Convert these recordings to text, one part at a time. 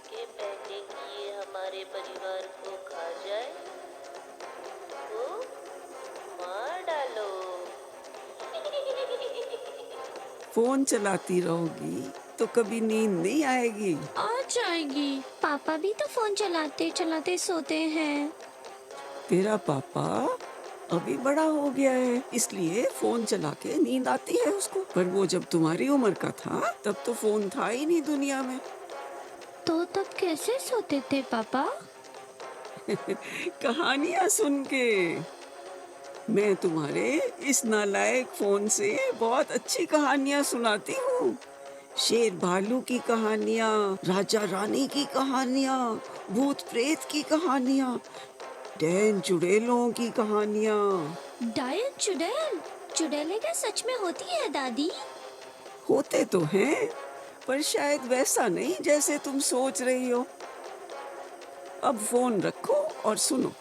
कि पहले कि ये हमारे परिवार को खा जाए तो मार डालो। फोन चलाती रहोगी तो कभी नींद नहीं आएगी। आ जाएगी। पापा भी तो फोन चलाते चलाते सोते हैं। तेरा पापा अभी बड़ा हो गया है, इसलिए फोन चला के नींद आती है उसको। पर वो जब तुम्हारी उम्र का था तब तो फोन था ही नहीं दुनिया में। तो तब कैसे सोते थे पापा? कहानियां सुन के। मैं तुम्हारे इस नालायक फोन से बहुत अच्छी कहानियां सुनाती हूँ। शेर भालू की कहानियाँ, राजा रानी की कहानियाँ, भूत प्रेत की कहानियाँ, डैन चुड़ैलों की कहानियाँ। डायन चुड़ैल? चुड़ैलें क्या सच में होती है दादी? होते तो हैं, पर शायद वैसा नहीं जैसे तुम सोच रही हो। अब फोन रखो और सुनो।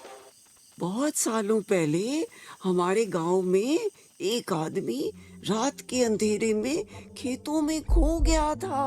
बहुत सालों पहले हमारे गांव में एक आदमी रात के अंधेरे में खेतों में खो गया था।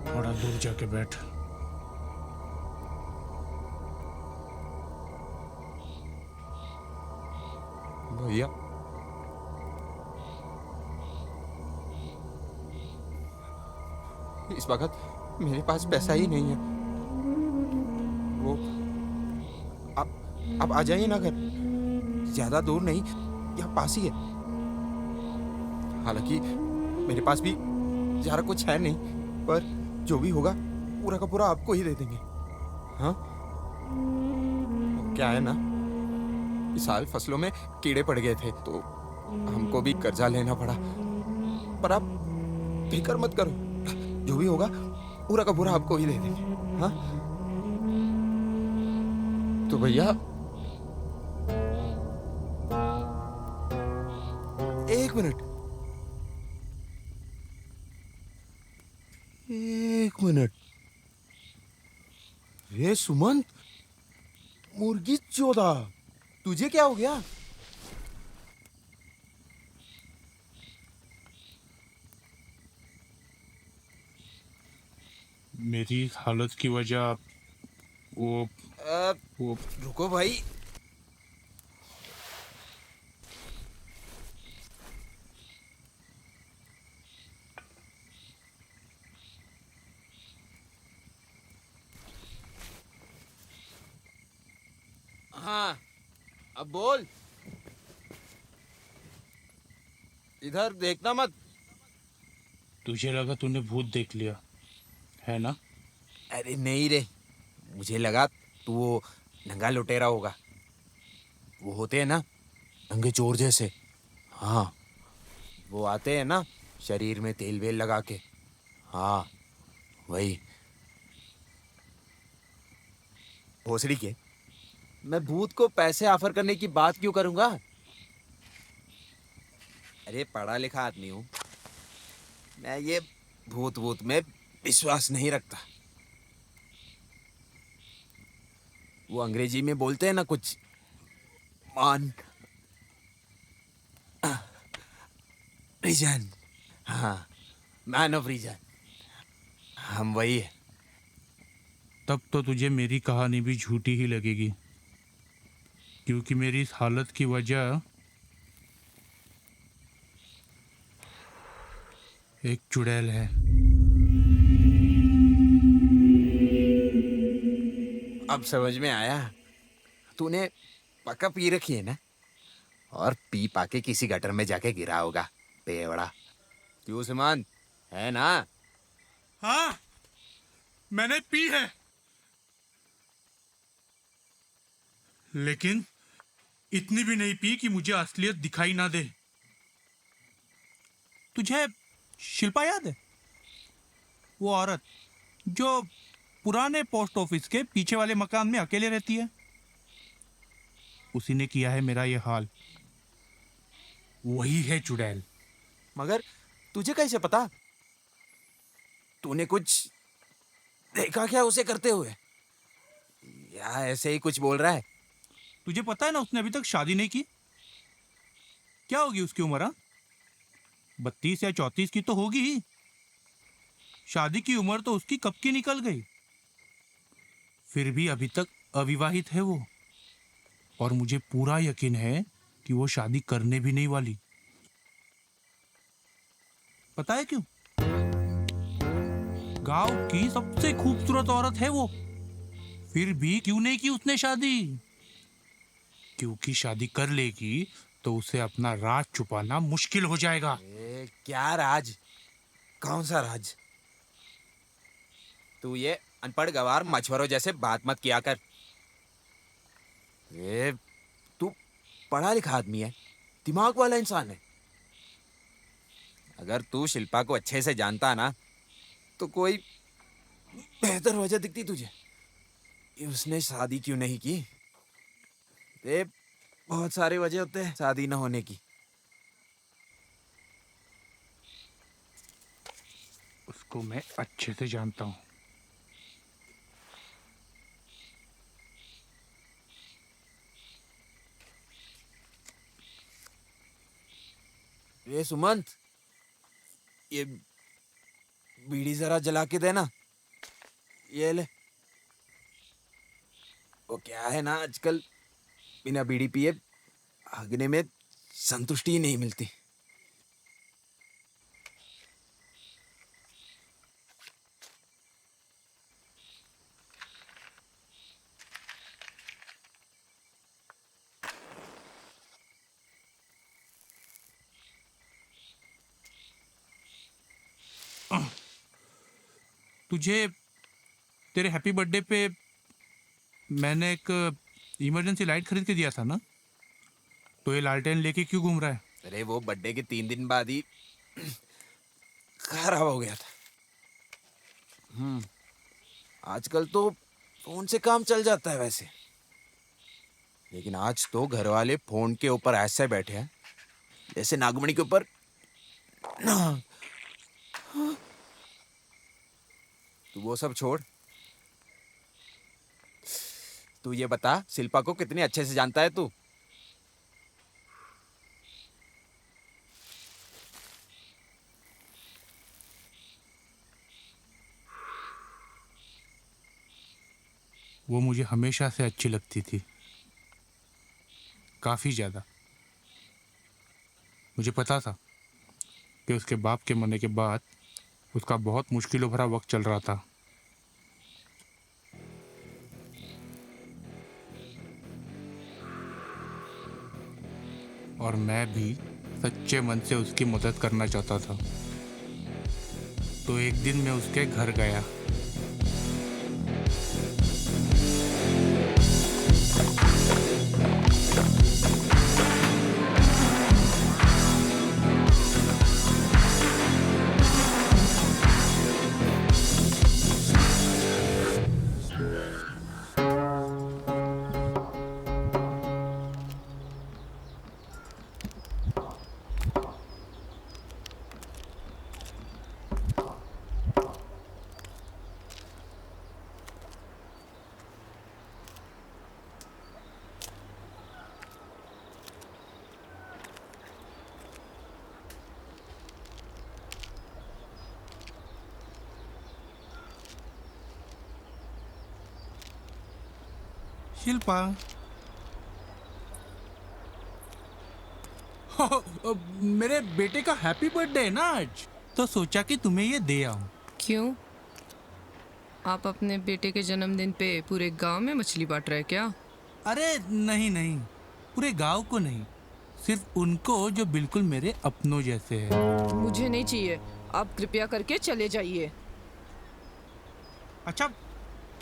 थोड़ा दूर जाके बैठ। भैया, इस वक्त मेरे पास पैसा ही नहीं है। वो आप आ जाइए ना घर, ज्यादा दूर नहीं, यहाँ पास ही है। हालांकि मेरे पास भी ज्यादा कुछ है नहीं, पर जो भी होगा पूरा का पूरा आपको ही दे देंगे। हाँ, क्या है ना, इस साल फसलों में कीड़े पड़ गए थे तो हमको भी कर्जा लेना पड़ा। पर आप फिक्र मत करो, जो भी होगा पूरा का पूरा आपको ही दे देंगे। हाँ, तो भैया एक मिनट, एक मिनट। रे सुमंत, मुर्गी चोदा, तुझे क्या हो गया? मेरी हालत की वजह वो वो रुको भाई। हाँ, अब बोल। इधर देखना मत। तुझे लगा तूने भूत देख लिया है ना? अरे नहीं रे, मुझे लगा तू वो नंगा लुटेरा होगा। वो होते हैं ना नंगे चोर जैसे। हाँ, वो आते हैं ना शरीर में तेल वेल लगा के। हाँ, वही। भोसड़ी के, मैं भूत को पैसे ऑफर करने की बात क्यों करूंगा? अरे पढ़ा लिखा आदमी हूं मैं, ये भूत भूत में विश्वास नहीं रखता। वो अंग्रेजी में बोलते हैं ना कुछ, मान रीजन। हाँ, मैन ऑफ रीजन, हम वही है। तब तो तुझे मेरी कहानी भी झूठी ही लगेगी, क्योंकि मेरी इस हालत की वजह एक चुड़ैल है। अब समझ में आया, तूने पक्का पी रखी है ना, और पी पाके किसी गटर में जाके गिरा होगा बेवड़ा। क्यों सुमंत, है ना? हाँ, मैंने पी है, लेकिन इतनी भी नहीं पी कि मुझे असलियत दिखाई ना दे। तुझे शिल्पा याद है? वो औरत जो पुराने पोस्ट ऑफिस के पीछे वाले मकान में अकेले रहती है। उसी ने किया है मेरा ये हाल। वही है चुड़ैल। मगर तुझे कैसे पता? तूने कुछ देखा क्या उसे करते हुए, या ऐसे ही कुछ बोल रहा है? तुझे पता है ना, उसने अभी तक शादी नहीं की। क्या होगी उसकी उम्र? हाँ, 32 या 34 की तो होगी ही। शादी की उम्र तो उसकी कब की निकल गई। फिर भी अभी तक अविवाहित है वो, और मुझे पूरा यकीन है कि वो शादी करने भी नहीं वाली। पता है क्यों? गांव की सबसे खूबसूरत औरत है वो, फिर भी क्यों नहीं की उसने शादी? क्योंकि शादी कर लेगी तो उसे अपना राज छुपाना मुश्किल हो जाएगा। क्या राज? कौन सा राज? तू ये अनपढ़ गवार मछुआरों जैसे बात मत किया कर। तू पढ़ा लिखा आदमी है, दिमाग वाला इंसान है। अगर तू शिल्पा को अच्छे से जानता ना, तो कोई बेहतर वजह दिखती तुझे कि उसने शादी क्यों नहीं की। बहुत सारे वजह होते हैं शादी न होने की। उसको मैं अच्छे से जानता हूं। ये सुमंत, ये बीड़ी जरा जला के देना। ये ले। वो क्या है ना, आजकल बिना बीड़ी पिए भागने में संतुष्टि ही नहीं मिलती। तुझे तेरे हैप्पी बर्थडे पे मैंने एक इमरजेंसी लाइट खरीद के दिया था ना, तो ये लालटेन लेके क्यों घूम रहा है? अरे वो बर्थडे के 3 दिन बाद ही खराब हो गया था। आजकल तो फोन से काम चल जाता है वैसे, लेकिन आज तो घर वाले फोन के ऊपर ऐसे बैठे हैं जैसे नागमणि के ऊपर नाग। तू वो सब छोड़, तू ये बता, शिल्पा को कितने अच्छे से जानता है तू? वो मुझे हमेशा से अच्छी लगती थी, काफ़ी ज़्यादा। मुझे पता था कि उसके बाप के मरने के बाद उसका बहुत मुश्किलों भरा वक्त चल रहा था। और मैं भी सच्चे मन से उसकी मदद करना चाहता था। तो एक दिन मैं उसके घर गया। शिल्पा। मेरे बेटे का हैप्पी बर्थडे है ना आज, तो सोचा कि तुम्हें ये दे आऊं। क्यों? आप अपने बेटे के जन्मदिन पे पूरे गांव में मछली बांट रहे क्या? अरे नहीं नहीं, पूरे गांव को नहीं, सिर्फ उनको जो बिल्कुल मेरे अपनों जैसे हैं। मुझे नहीं चाहिए, आप कृपया करके चले जाइए। अच्छा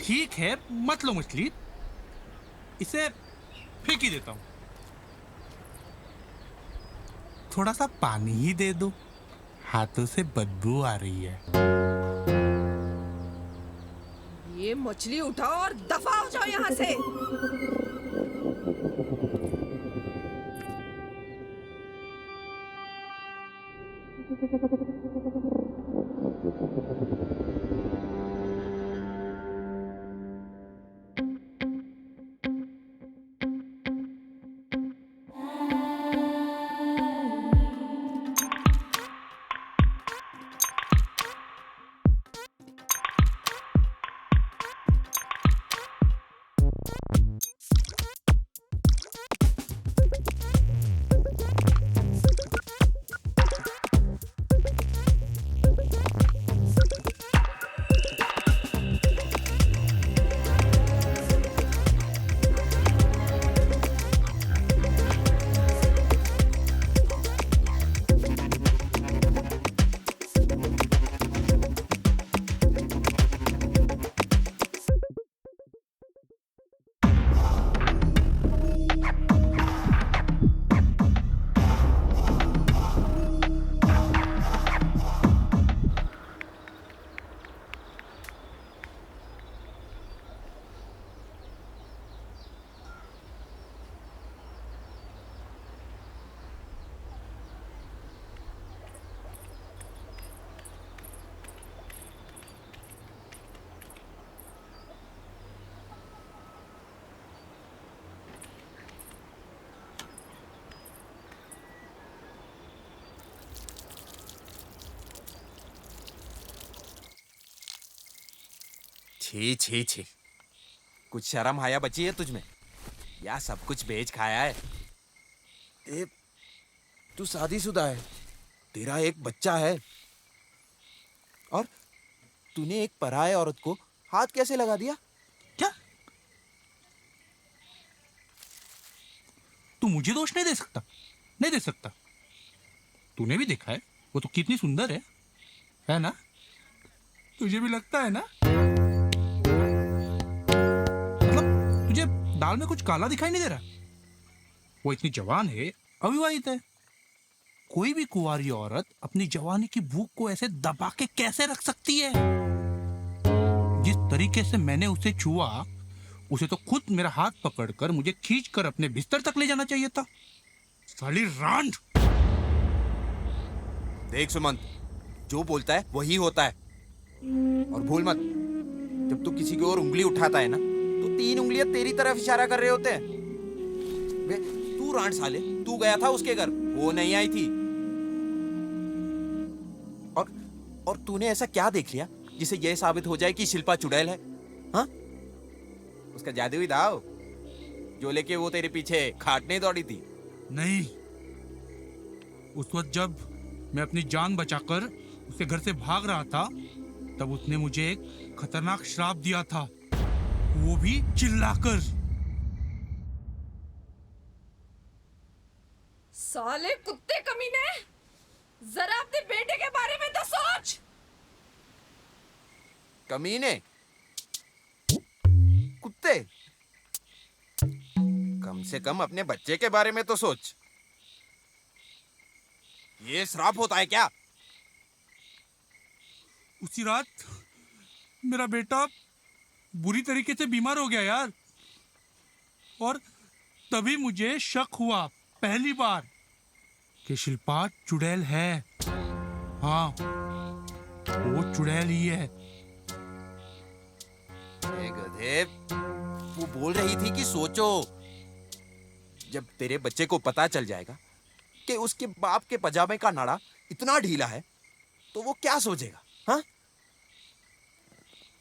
ठीक है, मत लो मछली, इसे फेंक ही देता हूँ। थोड़ा सा पानी ही दे दो, हाथों से बदबू आ रही है। ये मछली उठाओ और दफा हो जाओ यहाँ से। छी छी छी, कुछ शर्म हाया बची है तुझ में? या सब कुछ बेच खाया है? तू शादीशुदा है, तेरा एक बच्चा है, और तूने एक पराये औरत को हाथ कैसे लगा दिया? क्या तू मुझे दोष नहीं दे सकता? नहीं दे सकता। तूने भी देखा है, वो तो कितनी सुंदर है ना? तुझे भी लगता है ना? मतलब तुझे दाल में कुछ काला दिखाई नहीं दे रहा? वो इतनी जवान है, अविवाहित है। कोई भी कुंवारी औरत अपनी जवानी की भूख को ऐसे दबा के कैसे रख सकती है? जिस तरीके से मैंने उसे छुआ, उसे तो खुद मेरा हाथ पकड़कर मुझे खींचकर अपने बिस्तर तक ले जाना चाहिए था। साली रांड! देख सुमंत, जो बोलता है वही होता है, और भूल मत, जब तू किसी की ओर उंगली उठाता है ना, तो 3 उंगलियां तेरी तरफ इशारा कर रहे होते हैं। बे, तू रांड साले, तू गया था उसके घर, वो नहीं आई थी। और तूने ऐसा क्या देख लिया जिसे यह साबित हो जाए कि शिल्पा चुड़ैल है? हाँ, उसका जादुई दाव जो लेके वो तेरे पीछे खाटने दौड़ी थी? नहीं, उस वक्त जब मैं अपनी जान बचाकर उसके घर से भाग रहा था, तब उसने मुझे एक खतरनाक श्राप दिया था, वो भी चिल्लाकर। साले कुत्ते कमीने, जरा अपने बेटे के बारे में तो सोच। कमीने कुत्ते, कम से कम अपने बच्चे के बारे में तो सोच। ये श्राप होता है क्या? उसी रात मेरा बेटा बुरी तरीके से बीमार हो गया यार, और तभी मुझे शक हुआ पहली बार कि शिल्पा चुड़ैल है। हाँ, वो चुड़ैल ही है। गधे, वो बोल रही थी कि सोचो। जब तेरे बच्चे को पता चल जाएगा कि उसके बाप के पजामे का नाड़ा इतना ढीला है, तो वो क्या सोचेगा? हाँ?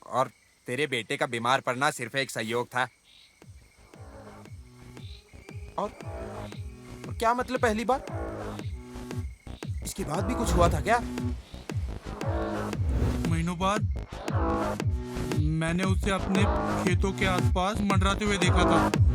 और तेरे बेटे का बीमार पड़ना सिर्फ एक संयोग था। और क्या मतलब पहली बार? इसके बाद भी कुछ हुआ था क्या? महीनों बाद मैंने उसे अपने खेतों के आसपास मंडराते हुए देखा था।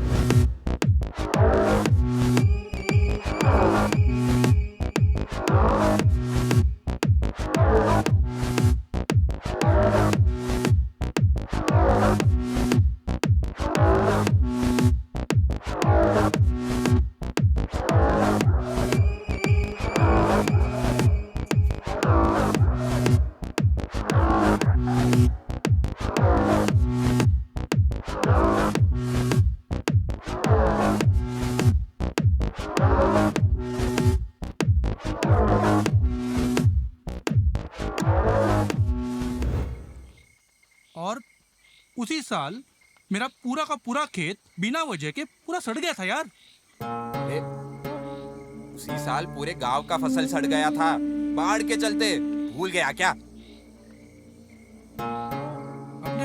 और उसी साल मेरा पूरा का पूरा खेत बिना वजह के पूरा सड़ गया था यार। ए, उसी साल पूरे गांव का फसल सड़ गया था बाढ़ के चलते। भूल गया क्या? अपने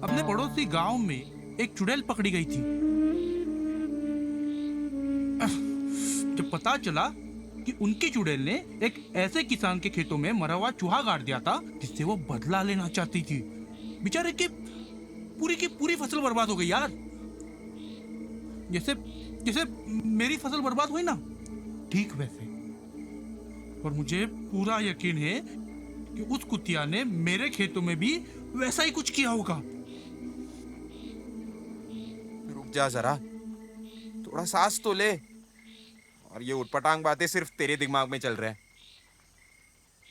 अपने पड़ोसी गांव में एक चुड़ैल पकड़ी गई थी। जब पता चला कि उनकी चुड़ैल ने एक ऐसे किसान के खेतों में मरा हुआ चूहा गाड़ दिया था जिससे वो बदला लेना चाहती थी, बेचारे की पूरी फसल बर्बाद हो गई यार। जैसे जैसे मेरी फसल बर्बाद हुई ना, ठीक वैसे। और मुझे पूरा यकीन है कि उस कुतिया ने मेरे खेतों में भी वैसा ही कुछ किया होगा। रुक जा जरा, थोड़ा सांस तो ले। और ये उटपटांग बातें सिर्फ तेरे दिमाग में चल रहे हैं।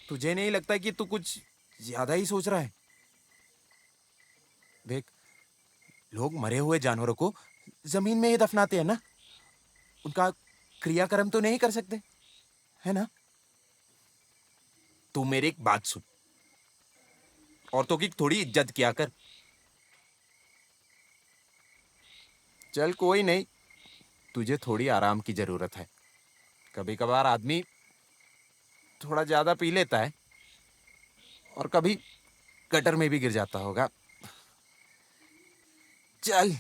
तुझे नहीं लगता कि तू कुछ ज्यादा ही सोच रहा है? देख, लोग मरे हुए जानवरों को जमीन में ही दफनाते हैं ना, उनका क्रियाक्रम तो नहीं कर सकते, है ना? तू मेरी एक बात सुन, औरतों की थोड़ी इज्जत किया कर। चल कोई नहीं, तुझे थोड़ी आराम की जरूरत है। कभी कभार आदमी थोड़ा ज्यादा पी लेता है और कभी गटर में भी गिर जाता होगा। चल,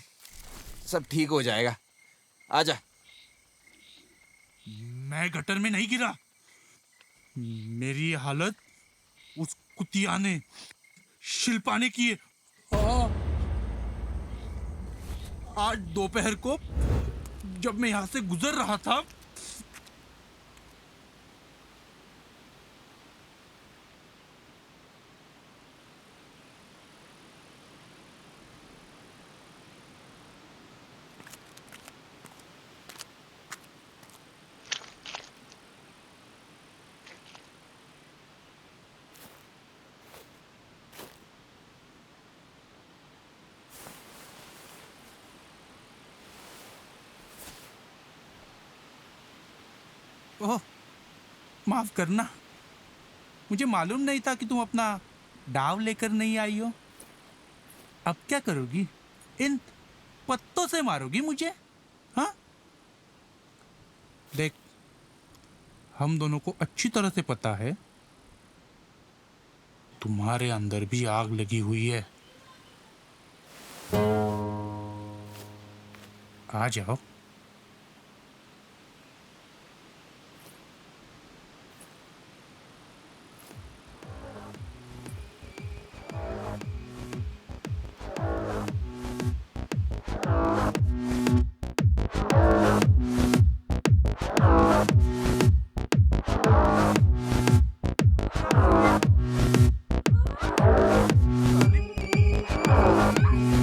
सब ठीक हो जाएगा, आजा। मैं गटर में नहीं गिरा। मेरी हालत उस कुतिया ने, शिल्पा ने की है। आज दोपहर को जब मैं यहां से गुजर रहा था, ओह, माफ करना, मुझे मालूम नहीं था कि तुम अपना डाव लेकर नहीं आई हो। अब क्या करोगी? इन पत्तों से मारोगी मुझे? हाँ, देख, हम दोनों को अच्छी तरह से पता है तुम्हारे अंदर भी आग लगी हुई है। आ जाओ।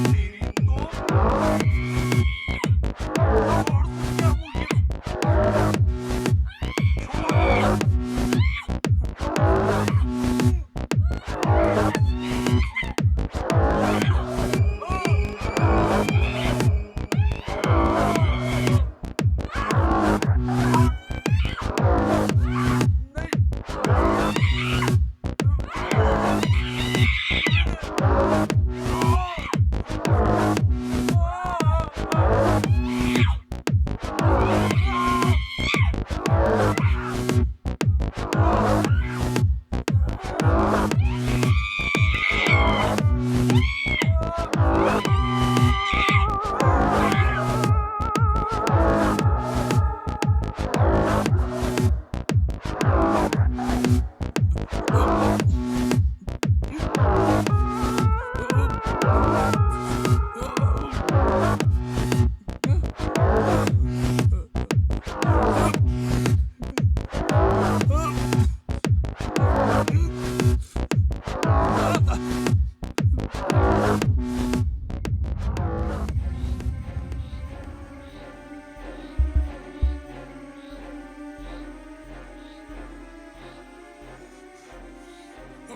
तेरी तो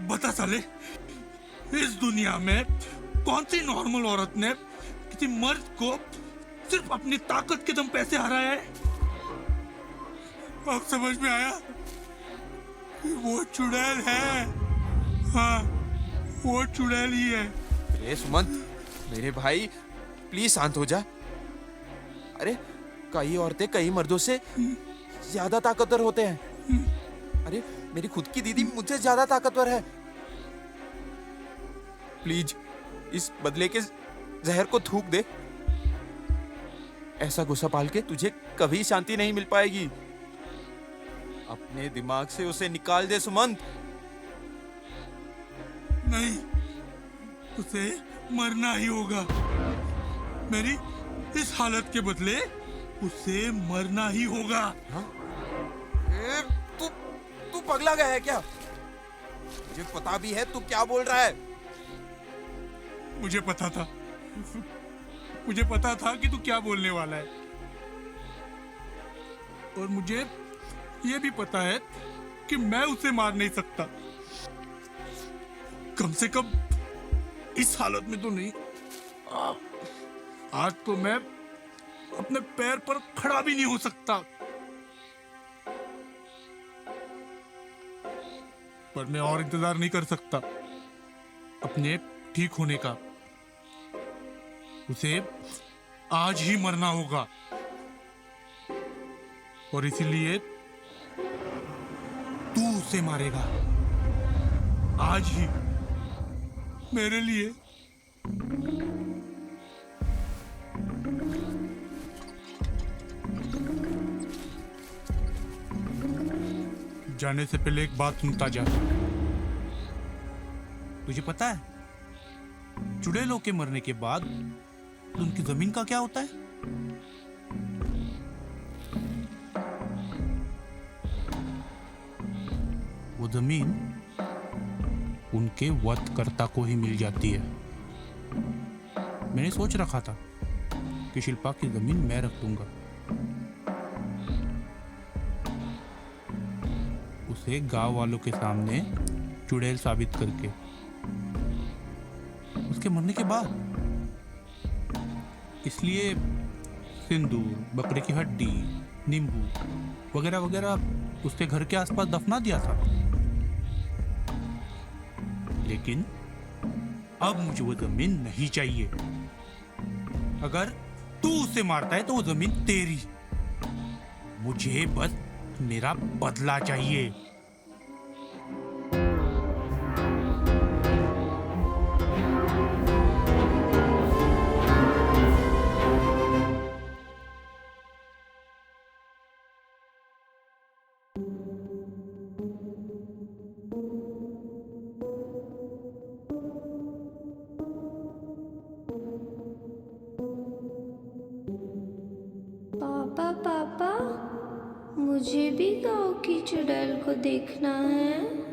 बता साले, इस दुनिया में कौन सी नॉर्मल औरत ने किसी मर्द को सिर्फ अपनी ताकत के दम पैसे हराया है? अब समझ में आया कि वो चुड़ैल है। हाँ, वो चुड़ैल ही है। अरे सुमंत, मेरे भाई प्लीज शांत हो जा। अरे कई औरतें कई मर्दों से ज्यादा ताकतवर होते हैं। अरे मेरी खुद की दीदी मुझसे ज्यादा ताकतवर है। प्लीज इस बदले के जहर को थूक दे। ऐसा गुस्सा पाल के तुझे कभी शांति नहीं मिल पाएगी। अपने दिमाग से उसे निकाल दे सुमंत। नहीं, उसे मरना ही होगा। मेरी इस हालत के बदले उसे मरना ही होगा। तू तू पगला गया है क्या? मुझे पता भी है तू क्या बोल रहा है। मुझे पता था, मुझे पता था कि तू क्या बोलने वाला है। और मुझे यह भी पता है कि मैं उसे मार नहीं सकता, कम से कम इस हालत में तो नहीं। आज तो मैं अपने पैर पर खड़ा भी नहीं हो सकता। पर मैं और इंतजार नहीं कर सकता अपने ठीक होने का। उसे आज ही मरना होगा, और इसीलिए तू उसे मारेगा आज ही, मेरे लिए। जाने से पहले एक बात सुनता जा। तुझे पता है चुड़ैलों के मरने के बाद उनकी जमीन का क्या होता है? वो जमीन उनके वधकर्ता को ही मिल जाती है। मैंने सोच रखा था कि शिल्पा की जमीन मैं रख दूंगा, उसे गांव वालों के सामने चुड़ैल साबित करके। उसके मरने के बाद इसलिए सिंदूर, बकरे की हड्डी, नींबू वगैरह वगैरह उसके घर के आसपास दफना दिया था। लेकिन अब मुझे वो जमीन नहीं चाहिए। अगर तू उसे मारता है तो वो जमीन तेरी। मुझे बस मेरा बदला चाहिए। पापा पापा, मुझे भी गांव की चुड़ैल को देखना है।